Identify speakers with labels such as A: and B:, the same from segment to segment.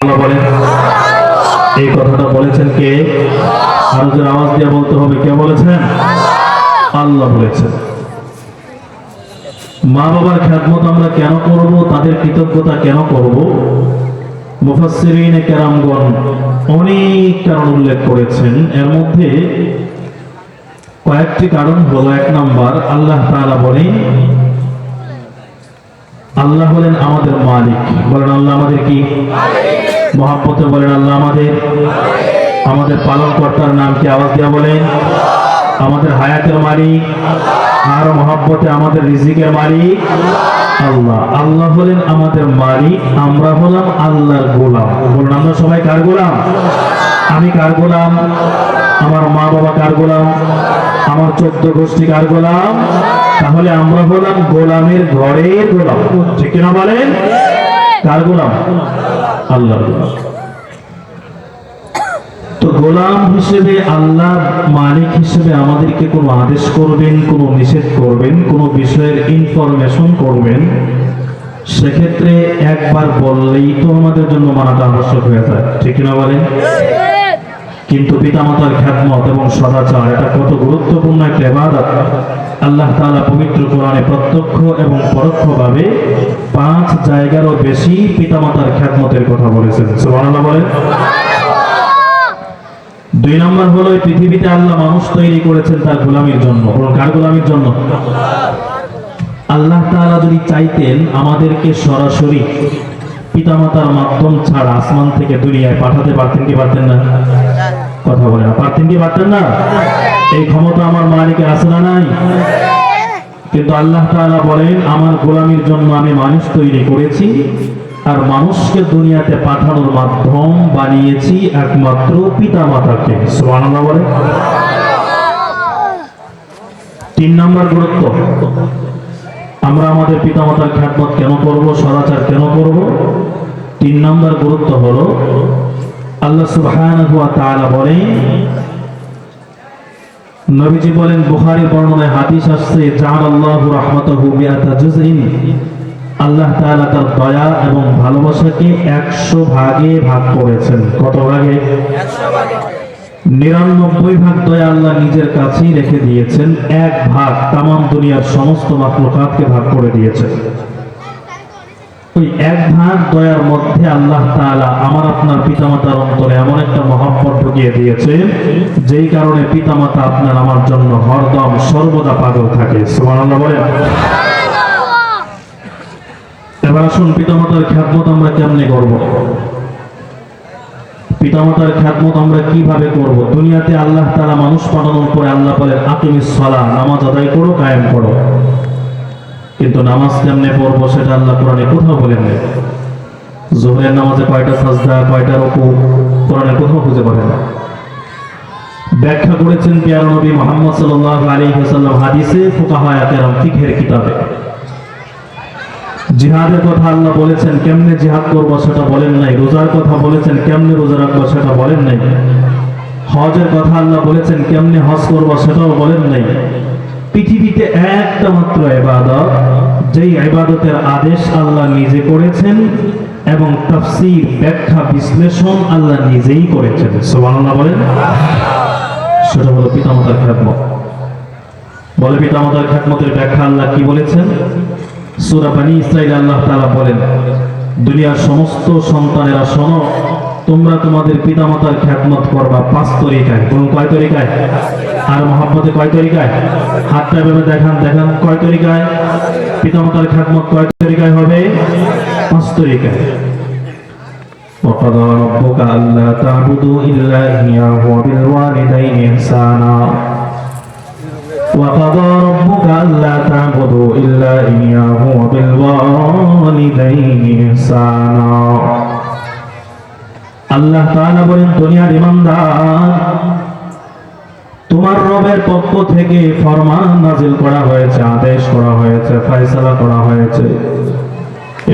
A: আল্লাহ বলেন। এই কথাটা বলেছেন কে? আরো জোরে আওয়াজ দিয়ে বলতে হবে, কে বলেছেন? আল্লাহ বলেছেন। মা বাবার খেদমত আমরা কেন করব, তাদের কৃতজ্ঞতা কেন করব? মুফাসসিরিনে কেরামগণ অনেক কারণ উল্লেখ করেছেন। এর মধ্যে কয়েকটি কারণ হলো, এক নাম্বার, আল্লাহ তাআলা বলেন, আল্লাহ হলেন আমাদের মালিক। বলেন আল্লাহ আমাদের কি মালিক? মহব্বতে বলেন আল্লাহ আমাদের মালিক। আমাদের পালন কর্তার নাম কি? আওয়াজ দিয়া বলেন। আমাদের হায়াতের মালিক আল্লাহ। আর মহব্বতে আমাদের রিজিকের মালিক আল্লাহ। আল্লাহ হলেন আমাদের মালিক, আমরা হলাম আল্লাহর গোলাম। বলুন আমরা সবাই কার গোলাম? আমি কার গোলাম? আমার মা বাবা কার গোলাম? আমার 14 গোষ্ঠী কার গোলাম? তাহলে আমরা হলাম গোলামের ঘরের গোলাম, ঠিক কিনা বলেন? কার গোলাম? আল্লাহর গোলাম। তো গোলাম হিসেবে, আল্লাহ মালিক হিসেবে আমাদেরকে কোনো আদেশ করবেন, কোনো নিষেধ করবেন, কোনো বিষয়ের ইনফরমেশন করবেন, সেক্ষেত্রে একবার বললেই তো আমাদের জন্য মানাটা আবশ্যক হয়ে যায়, ঠিক কিনা বলেন? কিন্তু পিতামাতার খেদমত এবং সদাচার, এটা কত গুরুত্বপূর্ণ একটা ইবাদত। আল্লাহ তাআলা পবিত্র কোরআনে প্রত্যক্ষ এবং পরোক্ষভাবে 5 জায়গারও বেশি পিতামাতার খেদমতের কথা বলেছেন। সুবহানাল্লাহ বলেন। 2 নম্বর হলো, এই পৃথিবীতে আল্লাহ মানুষ তৈরি করেছেন তার গোলামির জন্য। কার গোলামির জন্য? আল্লাহ তাআলা যদি চাইতেন আমাদেরকে সরাসরি পিতামাতার মাধ্যম ছাড়া আসমান থেকে দুনিয়ায় পাঠাতে পারতেন কি পারতেন না? কথা বলে না, পারতেন কি পারতেন না? এই ক্ষমতা আমার মালিকের আছে না নাই? কিন্তু আল্লাহ তাআলা বলেন, আমার গোলামির জন্য আমি মানুষ তৈরি করেছি, আর মানুষকে দুনিয়াতে পাঠানোর মাধ্যম বানিয়েছি একমাত্র পিতামাতাকে। সুবহানাল্লাহ বলেন। 3 নম্বর গুরুত্ব, আমরা আমাদের পিতামাতার খেদমত কেন করব, সদাচার কেন করব? 3 নম্বর গুরুত্ব হলো, আল্লাহ সুবহানাহু ওয়া তাআলা বলেন, নবীজি বলেন, বুখারীর বর্ণনায় হাদিস আসছে, জাআলাল্লাহু রাহমাতাহু বিআতা জুযইন, আল্লাহ তাআলা তার দয়া এবং ভালোবাসাকে 100 ভাগে ভাগ করেছেন। কত ভাগে? 100 ভাগে। 99 ভাগ দয়া আল্লাহ নিজের কাছেই রেখে দিয়েছেন, 1 ভাগ তামাম দুনিয়ার সমস্ত মাখলুকাতকে ভাগ করে দিয়েছেন। ওই 1 ভাগ দয়ার মধ্যে আল্লাহ তাআলা আমার আপনার পিতামাতার অন্তরে এমন একটা মহব্বত ঢুকিয়ে দিয়েছেন, যেই কারণে পিতামাতা আপনার আমার জন্য হরদম সর্বদা পাগল থাকে। সুবহানাল্লাহ বলেন। এবার আসুন, পিতামাতার খেদমত আমরা কেমনে করব? পিতামাতার খেদমত আমরা কিভাবে করব? দুনিয়াতে আল্লাহ তাআলা মানুষ পাঠানোর পরে আল্লাহ বলেন, আকিমিস সালাহ, নামাজ আদায় করো, কায়েম করো। কিন্তু নামাজ কেমনে পড়বো সেটা আল্লাহ কোরআনে কোথাও বলেন না। যোহরের নামাজে কয়টা সাজদা, কয়টা রুকু, কোরআনে কোথাও খুঁজে পাবেন না। ব্যাখ্যা করেছেন প্রিয় নবী মুহাম্মদ সাল্লাল্লাহু আলাইহি ওয়াসাল্লাম হাদিসে, ফুকাহায়ে কেরাম ফিকহের কিতাবে। জিহাদের কথা আল্লাহ বলেছেন, কেমনে জিহাদ করবো সেটা বলেন নাই। রোজার কথা বলেছেন, কেমনে রোজা রাখবো সেটা বলেন নাই। হজের কথা আল্লাহ বলেছেন, কেমনে হজ করবো সেটাও বলেন নাই। পৃথিবীতে একটা মাত্র ইবাদত, যেই ইবাদতের আদেশ আল্লাহ নিজে করেছেন এবং তাফসীর, ব্যাখ্যা, বিশ্লেষণ আল্লাহ নিজেই করেছেন। সুবহানাল্লাহ বলেন। সেটা হলো পিতামাতার খেদমত। বলে পিতামাতার খেদমতের ব্যাখ্যা আল্লাহ কি বলেছেন? সূরা বনী ইসরাঈল আল্লাহ তাআলা বলেন, দুনিয়ার সমস্ত সন্তানেরা শোনো, তোমরা তোমাদের পিতামাতার খেদমত করবা 5 তরিকায়। কোন কয় তরিকায়? আর মহব্বতে কয় তরিকায়? হাতটা এভাবে দেখান, দেখান কয় তরিকায়? পিতামাতার খেদমত কয় তরিকায় হবে? 5 তরিকায়। وَقَضَى رَبُّكَ أَلَّا تَعْبُدُوا إِلَّا إِيَّاهُ وَبِالْوَالِدَيْنِ إِحْسَانًا وَقَضَى رَبُّكَ أَلَّا تَعْبُدُوا إِلَّا إِيَّاهُ وَبِالْوَالِدَيْنِ إِحْسَانًا। আল্লাহ তাআলা বলেন, দুনিয়ার ঈমানদার, তোমার রবের পক্ষ থেকে ফরমান নাযিল করা হয়েছে, আদেশ করা হয়েছে, ফয়সালা করা হয়েছে।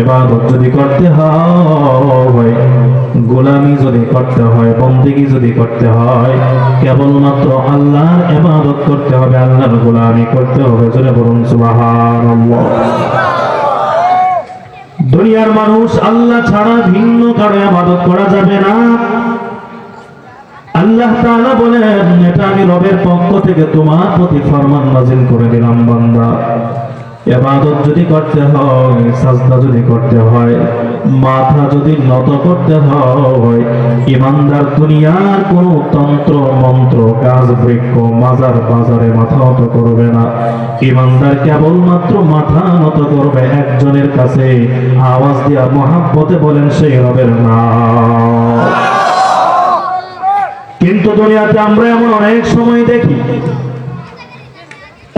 A: ইবাদত যদি করতে হয়, গোলামি যদি করতে হয়, বন্দেগী যদি করতে হয়, কেবলমাত্র আল্লাহর ইবাদত করতে হবে, আল্লাহর গোলামি করতে হবে। জোরে বলুন সুবহানাল্লাহ। দুনিয়ার মানুষ আল্লাহ ছাড়া ভিন্ন কারো ইবাদত করা যাবে না। আল্লাহ তাআলা বলেন, এটা আমি রবের পক্ষ থেকে তোমার প্রতি ফরমান নাযিল করে দিলাম বান্দা, ইবাদত যদি করতে হয়, সাজদা যদি করতে হয়, মাথা যদি নত করতে হয়, ইমানদার দুনিয়ার কোন তন্ত্র মন্ত্র কাজ বৃক্ষ মাজার বাজারে মাথা নত করবে না। ইমানদার কেবলমাত্র মাথা নত করবে একজনের কাছে, আওয়াজ দিয়া মহাব্বতে বলেন সেই রবের নাম। কিন্তু দুনিয়াতে আমরা এমন অনেক সময় দেখি,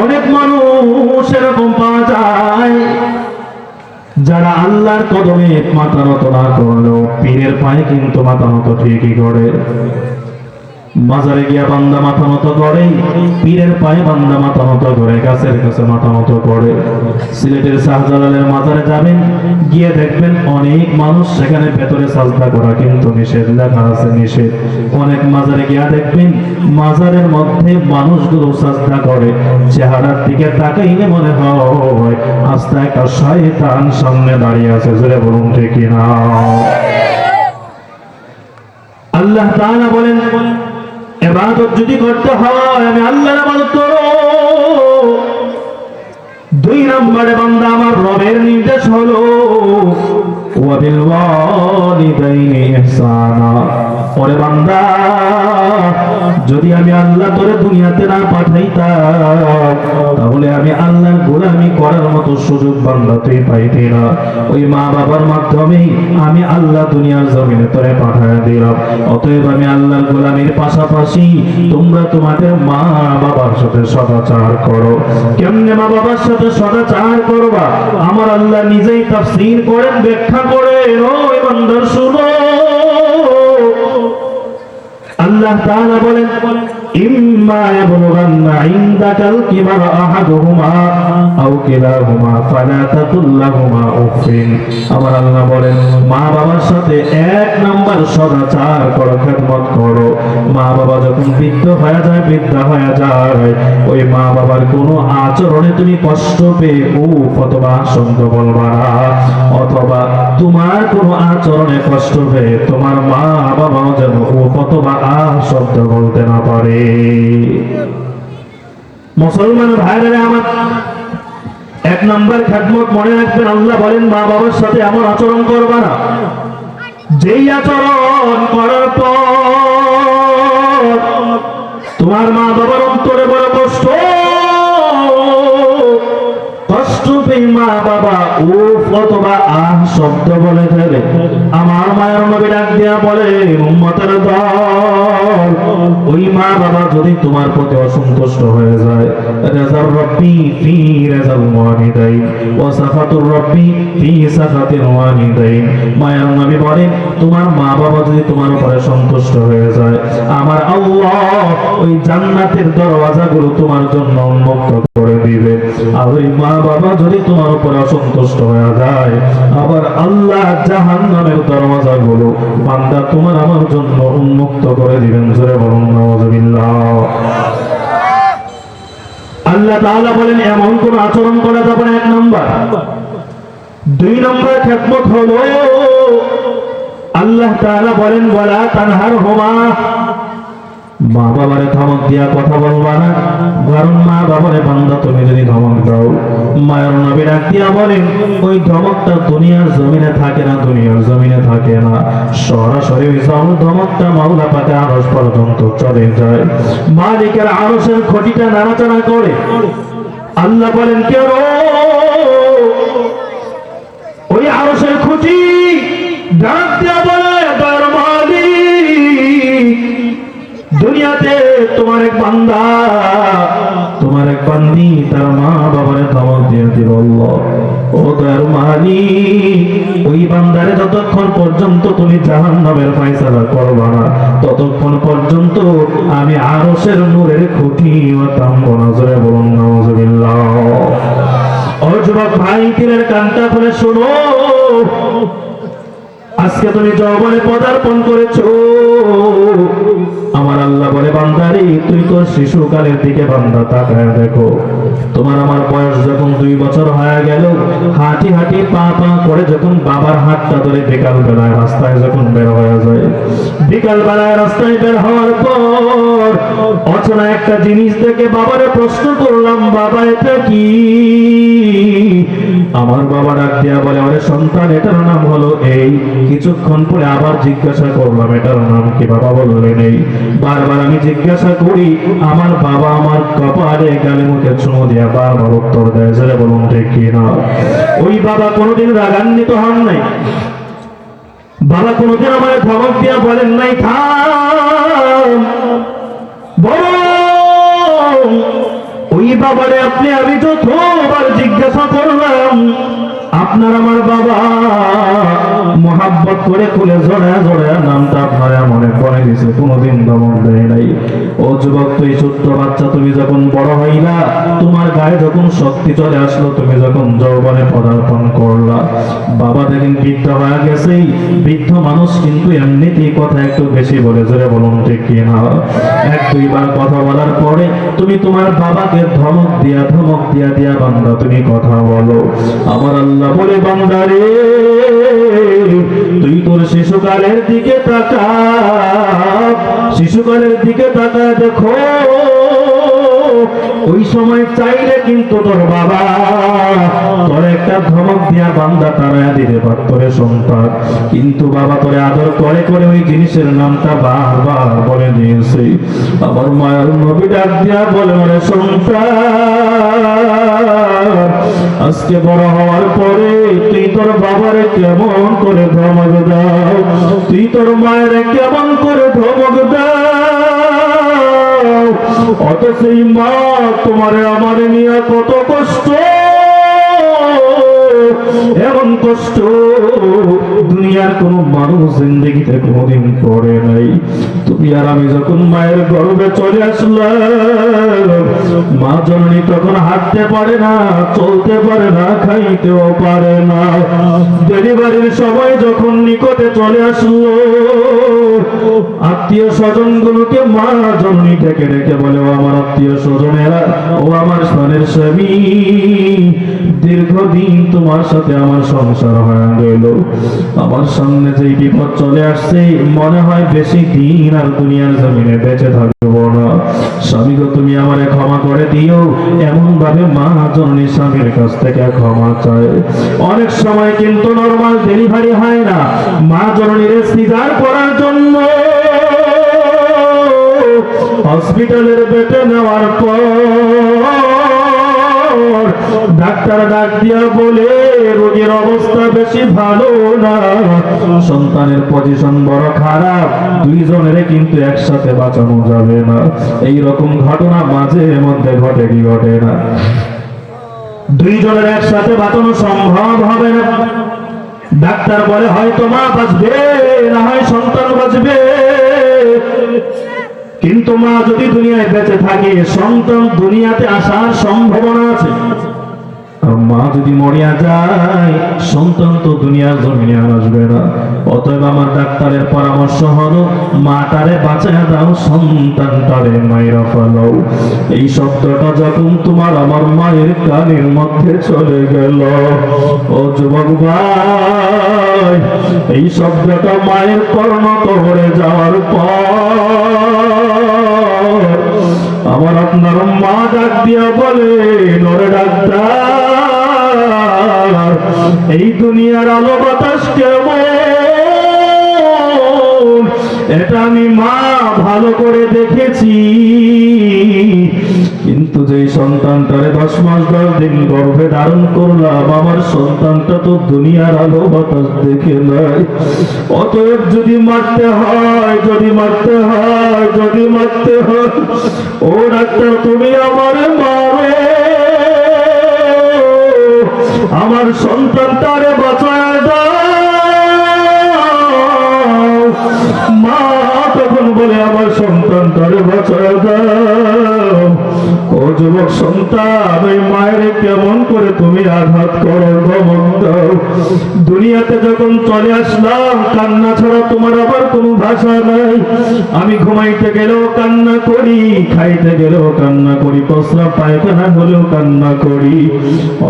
A: অনেক মানুষ এরকম পাওয়া যায় যারা আল্লাহর কদমে মাথা নত না করলেও পীরের পায়ে কিন্তু মাথা নত ঠিকই করে। মাজারে গিয়া বান্দা মাথা নত করে, পীরের পায়ে বান্দা মাথা নত করে, গাছের কাছে মাথা নত করে। সিলেটের শাহজালালের মাজারে যাবেন, গিয়ে দেখবেন অনেক মানুষ সেখানে ভেতরে সাজদা করা কিন্তু নিষেধ, লেখা আছে নিষেধ। অনেক মাজারে গিয়া দেখবেন মাজারের মধ্যে মানুষগুলো সাজদা করে, চেহারার দিকে তাকাইলে মনে হয় আস্তে একটা শয়তান সামনে দাঁড়িয়ে আছে। জোরে বলুন ঠিক কিনা? আল্লাহ তাআলা বলেন, ইবাদত যদি করতে হয় আমি আল্লাহর ইবাদত করো। দুই নম্বরে বান্দা আমার রবের নির্দেশ হলো ওয়া বিল ওয়ালিদাইনি ইহসানা। ওরে বান্দা, যদি আমি আল্লাহ তোরে দুনিয়াতে না পাঠাইতাম তাহলে আমি আল্লাহর গোলামি করার মতো সুযোগ বান্দা তুই পাইতি না। ওই মা বাবার মাধ্যমেই আমি আল্লাহ দুনিয়ার জমিনে তোরে পাঠায় দিলাম। অতএব আমি আল্লাহর গোলামির পাশাপাশি তোমরা তোমাদের মা বাবার সাথে সদাচার করো। কেমনে মা বাবার সাথে সদাচার করবা আমার আল্লাহ নিজেই তাফসীর করেন, ব্যাখ্যা করেন। ও ইমানদার শুনো, আল্লাহ তাআলা বলেন, ইম্মা ইয়াবলুগান্না ইনদাকাল কিবারা আহাদুহুমা আও কিলাহুমা ফালা তাকুল লাহুমা উফিন। আমার আল্লাহ বলেন, মা বাবার সাথে এক নাম্বার সদাচার করো, খেদমত করো। মা বাবা যখন বৃদ্ধা হয়ে যায় ওই মা বাবার কোনো আচরণে তুমি কষ্ট পেয়ে উফ অথবা শব্দ বলবা না, অথবা তোমার কোনো আচরণে কষ্ট পেয়ে তোমার মা বাবাও যেন উফ অথবা শব্দ বলতে না পারে। মুসলমান ভাইরা আমার, এক নম্বর খেদমত মনে রাখবেন, আল্লাহ বলেন মা বাবার সাথে এমন আচরণ করবা না যেই আচরণ করার পর তোমার মা বাবার অন্তরে বড় কষ্ট পেয়ে মা বাবা উফ অথবা আহ শব্দ বলে ফেলে। আমার মায়ের নবী ডাক দিয়া বলে, উম্মতের দল, ওই মা বাবা যদি তোমার প্রতি অসন্তুষ্ট হয়ে যায়, রাজার রব্বি ফি রাজাল ওয়ালিদাইন ওয়া সাখাতুর রব্বি ফি সাখাতিল ওয়ালিদাইন। মায়ের নবী বলেন, তোমার মা বাবা যদি তোমার উপরে সন্তুষ্ট হয়ে যায়, আমার আল্লাহ ওই জান্নাতের দরওয়াজাগুলো তোমার জন্য উন্মুক্ত করে দিবে। আর ওই মা বাবা যদি তোমার উপরে অসন্তুষ্ট হয়ে যায়, আবার আল্লাহ জাহান্নামের দরওয়াজাগুলো বান্দা তোমার আমার জন্য উন্মুক্ত করে দিবেন। জোরে বলুন নাউযুবিল্লাহ। আল্লাহ তাআলা বলেন এমন কোন আচরণ করা যাবে না, এক নম্বর। দুই নম্বর খেদমত হলো আল্লাহ তাআলা বলেন ওয়ালা তানহারহুমা, মা বাবারে ধমক দিয়া কথা বলবা না। কারণ মা বাবারে বান্দা তুমি যদি ধমক দাও, মায়ের নবী ডাক দিয়া বলেন ওই ধমকটা দুনিয়ার জমিনে থাকে না, দুনিয়ার জমিনে থাকে না, সরাসরি ওই ধমকটা মাওলা পাকে আরশ পর্যন্ত চলে যায়। মালিকের আরশের খুঁটিটা নাড়াচাড়া করে। আল্লাহ বলেন কেন? ওই আরশের খুঁটি ডাক দিয়া বলে, দয়ার মালিক, দুনিয়াতে তোমার এক বান্দা, তোমার এক বান্দি তার মা বাবারে ধমক দিয়ে দিল। ও দয়ার মালিক, ওই বান্দারে যতক্ষণ পর্যন্ত তুমি জাহান্নামের ফয়সালা করবা না, ততক্ষণ পর্যন্ত আমি আরশের নূরের খুঁটিও থামবো না। জোরে বলুন নাউযুবিল্লাহ। ও যুবক ভাই, তীরের কানটা খুলে শোনো, আজকে তুমি যৌবনে পদার্পণ করেছো। আমার আল্লাহ বলে, বান্দারে তুই তোর শিশুকালের দিকে বান্দা তাকায় দেখো। তোমার আমার বয়স যখন 2 বছর হয়ে গেল, হাঁটি হাঁটি পা পা করে যখন বাবার হাতটা ধরে বিকাল বেলায় রাস্তায় যখন বের হয়ে যায়, বিকাল বেলায় রাস্তায় বের হওয়ার পর অচেনা একটা জিনিস দেখে বাবারে প্রশ্ন করলাম, বাবা এটা কি? আমার বাবা ডাক দিয়া বলে, আরে সন্তান এটার নাম হলো এই। কিছুক্ষণ পরে আবার জিজ্ঞাসা করলাম, এটার নাম কি? বাবা বললেন এই। বারবার আমি জিজ্ঞাসা করি, আমার বাবা আমার কপালে গালে মুখে চুমু দিয়া বারবার উত্তর দেয়, জোরে বলুন ঠিক কি না? ওই বাবা কোনোদিন রাগান্বিত হন নাই, বাবা কোনোদিন আমার ধমক দিয়া বলেন নাই থাম, বরং ওই বাবারে আমি যতবার জিজ্ঞাসা করলাম, আপনার আমার বাবা মহাব্বত করে খুলে জড়া জড়া নামটা আপনার মনে পড়ে গেছে, কোনোদিন ধমক দেয় নাই। ও যুবক, তুই ছোট্ট বাচ্চা, তুমি যখন বড় হইলা, তোমার গায়ে যখন শক্তি চলে আসলো, তুমি যখন যৌবনে পদার্পণ করলা, বাবা দেখেন বৃদ্ধ হয়ে গেছে। বৃদ্ধ মানুষ কিন্তু এমনিতেই কথা একটু বেশি বলে, জোরে বলুন ঠিক কি না? 1-2 বার কথা বলার পরে তুমি তোমার বাবাকে ধমক দিয়া বান্দা তুমি কথা বলো। আমার আল্লাহ বলে, বান্দারে তুই তোর শিশুকালের দিকে তাকা, শিশুকালের দিকে তাকা, দেখো ওই সময় চাইলে কিন্তু তোর বাবা তোর একটা ধমক দিয়া বান্দা তাড়ায়া দিতে পারত রে সন্তান, কিন্তু বাবা তোরে আদর করে করে ওই জিনিসের নামটা বারবার বলে দিয়েছে। আমার মায়ের নবী ডাক দিয়া বলে, ওরে সন্তান, আজকে বড় হওয়ার পরে তুই তোর বাবারে কেমন করে ধমক দাও, তুই তোর মায়ের কেমন করে ধমক দাও, অত সেই মা তোমারে আমারে নিয়ে কত কষ্ট, এমন কষ্ট দুনিয়ার কোন মানুষ জিন্দেগিতে কোনোদিন করে নাই। তুমি আর আমি যখন মায়ের গর্ভে চলে আসলাম, মা জননী তখন হাঁটতে পারে না, চলতে পারে না, খাইতেও পারে না। ডেলিভারির সময় যখন নিকটে চলে আসলো, আত্মীয় স্বজন গুলোকে মা জননী ডেকে ডেকে বলে, ও আমার আত্মীয় স্বজনেরা, ও আমার স্বামীর স্বামী, দীর্ঘদিন তোমার সাথে আমার সংসার হয়ে গেল, আমার সামনে যে বিপদ চলে আসছে, মনে হয় বেশি দিন আর দুনিয়ার জমিনে বেঁচে থাকবো না, স্বামী গো তুমি আমারে ক্ষমা করে দিও। এমন ভাবে মা জননী স্বামীর কাছ থেকে ক্ষমা চায়। অনেক সময় কিন্তু নরমাল ডেলিভারি হয় না, মা জননীর সিজার করার জন্য হসপিটালের বেডে নেওয়ার পর ডাক্তার ডাক দিয়া বলে, রোগীর অবস্থা বেশি ভালো না, সন্তানের পজিশন বড় খারাপ, দুইজনের কিন্তু একসাথে বাঁচানো যাবে না। এই রকম ঘটনা মাঝে মধ্যে ঘটে কি ঘটে না? দুইজনের একসাথে বাঁচানো সম্ভব হবে না। ডাক্তার বলে হয়তো মা বাঁচবে, না হয় সন্তান বাঁচবে, কিন্তু মা যদি দুনিয়ায় বেঁচে থাকে, সন্তান দুনিয়াতে আসার সম্ভাবনা আছে। আর মা যদি মরিয়া যায়, সন্তান তো দুনিয়ার জমিনে আসবে না। অতএব আমার ডাক্তারের পরামর্শ হলো, মাটারে বাঁচায় দাও, সন্তানটারে মাইরা ফেলাও। এই শব্দটা যখন তোমার আমার মায়ের কানের মধ্যে চলে গেল, ও যুবক ভাই, এই শব্দটা মায়ের কর্ণকবরে যাওয়ার পর আমার আপনার মা ডাক দিয়া বলে, নরে ডাক্তার, এই দুনিয়ার আলো বাতাস কেমন, এটা আমি মা ভালো করে দেখেছি, কিন্তু যে সন্তানটারে 10 মাস 10 দিন গর্ভে ধারণ করলাম, আমার সন্তানটা তো দুনিয়ার আলো বাতাস দেখে নাই। অতএব যদি মারতে হয়, ও ডাক্তার তুমি আমারে মারো, আমার সন্তানটারে বাঁচায় দাও। মা তখন বলে, আমার সন্তানটারে বাঁচায় দাও। ও যুবক সন্তান, ওই মায়ের কেমন করে তুমি আঘাত করো, ধমক দাও। দুনিয়াতে যখন চলে আসলাম, কান্না ছাড়া তোমার আবার কোনো ভাষা নাই। আমি ঘুমাইতে গেলেও কান্না করি, খাইতে গেলেও কান্না করি, প্রস্রাব পায়খানা হলেও কান্না করি।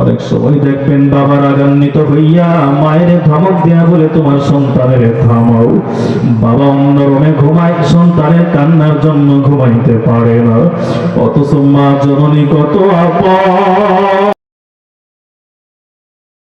A: অনেক সময় দেখবেন বাবা রাগান্বিত হইয়া মায়ের ধমক দেয়া বলে তোমার সন্তানের থামাও। বাবা অন্য রুমে ঘুমায়, সন্তানের কান্নার জন্য ঘুমাইতে পারে না, অথচ মা জননী কত আপন।